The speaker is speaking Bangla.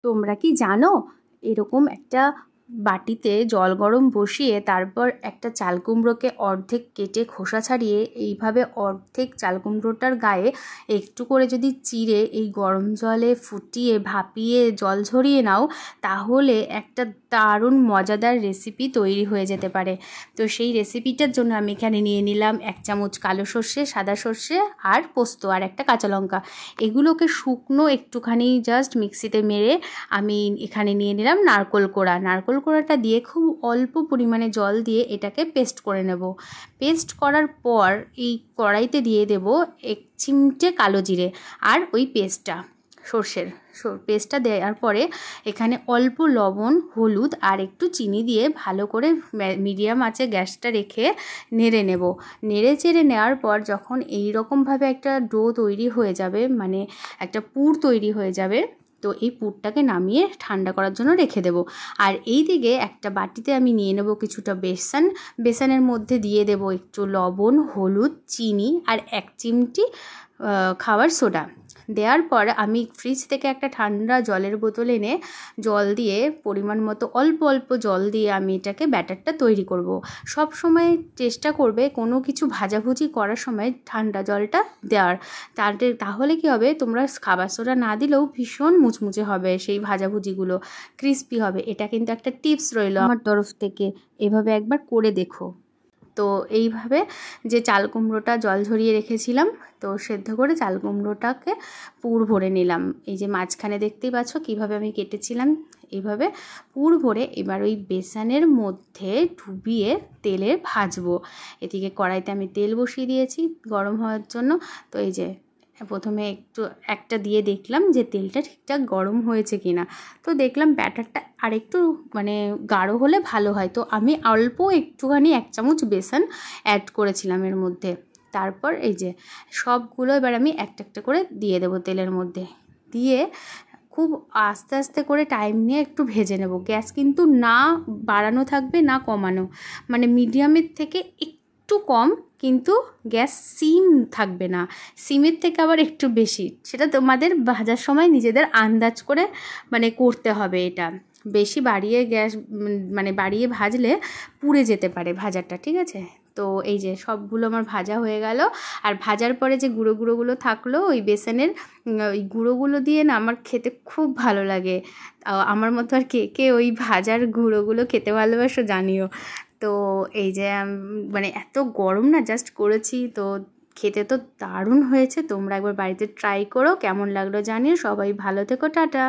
তোমরা কি জানো এরকম একটা বাটিতে জল গরম বসিয়ে তারপর একটা চাল কুমড়োকে অর্ধেক কেটে খোসা ছাড়িয়ে এইভাবে অর্ধেক চাল কুমড়োটার গায়ে একটু করে যদি চিড়ে এই গরম জলে ফুটিয়ে ভাপিয়ে জল ঝরিয়ে নাও, তাহলে একটা দারুণ মজাদার রেসিপি তৈরি হয়ে যেতে পারে। তো সেই রেসিপিটার জন্য আমি এখানে নিয়ে নিলাম 1 চামচ কালো সর্ষে, সাদা সর্ষে আর পোস্ত আর একটা কাঁচা লঙ্কা। এগুলোকে শুকনো একটুখানি জাস্ট মিক্সিতে মেরে আমি এখানে নিয়ে নিলাম নারকেল কোড়া। নারকেল কোড়াটা দিয়ে খুব অল্প পরিমাণে জল দিয়ে এটাকে পেস্ট করে নেব। পেস্ট করার পর এই কড়াইতে দিয়ে দেব 1 চিমটে কালো জিরে আর ওই পেস্টটা, সর্ষের পেস্টটা দেওয়ার পরে এখানে অল্প লবণ, হলুদ আর একটু চিনি দিয়ে ভালো করে মিডিয়াম আঁচে গ্যাসটা রেখে নেড়ে নেব। নেড়ে চেড়ে নেওয়ার পর যখন এই রকমভাবে একটা ডো তৈরি হয়ে যাবে, মানে একটা পুর তৈরি হয়ে যাবে, তো এই পুরটাকে নামিয়ে ঠান্ডা করার জন্য রেখে দেব। আর এই দিকে একটা বাটিতে আমি নিয়ে নেব কিছুটা বেসন। বেসনের মধ্যে দিয়ে দেব একটু লবণ, হলুদ, চিনি আর 1 চিমটি খাবার সোডা। দেওয়ার পর আমি ফ্রিজ থেকে একটা ঠান্ডা জলের বোতল এনে জল দিয়ে পরিমাণ মতো অল্প অল্প জল দিয়ে আমি এটাকে ব্যাটারটা তৈরি করব। সব সময় চেষ্টা করবে কোনো কিছু ভাজাভুজি করার সময় ঠান্ডা জলটা দেওয়ার, তাহলে কি হবে, তোমরা খাবার সোডা না দিলেও ভীষণ মুচমুচে হবে, সেই ভাজাভুজিগুলো ক্রিস্পি হবে। এটা কিন্তু একটা টিপস রইল আমার তরফ থেকে, এভাবে একবার করে দেখো। তো এইভাবে যে চাল কুমড়োটা জল ঝরিয়ে রেখেছিলাম, তো সেদ্ধ করে চাল কুমড়োটাকে পুর ভরে নিলাম। এই যে মাঝখানে দেখতেই পাচ্ছ কীভাবে আমি কেটেছিলাম, এইভাবে পুর ভরে এবার ওই বেসনের মধ্যে ডুবিয়ে তেলে ভাজবো। এদিকে কড়াইতে আমি তেল বসিয়ে দিয়েছি গরম হওয়ার জন্য। তো এই যে প্রথমে একটা দিয়ে দেখলাম যে তেলটা ঠিকঠাক গরম হয়েছে কিনা। তো দেখলাম ব্যাটারটা আরেকটু মানে গাঢ় হলে ভালো হয়, তো আমি অল্প একটুখানি 1 চামচ বেসন অ্যাড করেছিলাম এর মধ্যে। তারপর এই যে সবগুলো এবার আমি একটা একটা করে দিয়ে দেবো তেলের মধ্যে। দিয়ে খুব আস্তে আস্তে করে টাইম নিয়ে একটু ভেজে নেব। গ্যাস কিন্তু না বাড়ানো থাকবে না কমানো, মানে মিডিয়ামের থেকে একটু কম, কিন্তু গ্যাস সিম থাকবে না, সিমের থেকে আবার একটু বেশি। সেটা তোমাদের ভাজার সময় নিজেদের আন্দাজ করে মানে করতে হবে। এটা বেশি বাড়িয়ে গ্যাস মানে বাড়িয়ে ভাজলে পুড়ে যেতে পারে ভাজাটা, ঠিক আছে? তো এই যে সবগুলো আমার ভাজা হয়ে গেল। আর ভাজার পরে যে গুঁড়ো গুঁড়োগুলো থাকলো ওই বেসনের, ওই গুঁড়োগুলো দিয়ে না আমার খেতে খুব ভালো লাগে। আমার মতো আর কে কে ওই ভাজার গুঁড়োগুলো খেতে ভালোবাসো জানিও। তো এই যে মানে এত গরম না, জাস্ট করেছি, তো খেতে তো দারুণ হয়েছে। তোমরা একবার বাড়িতে ট্রাই করো, কেমন লাগলো জানিও। সবাই ভালো থেকো, টাটা।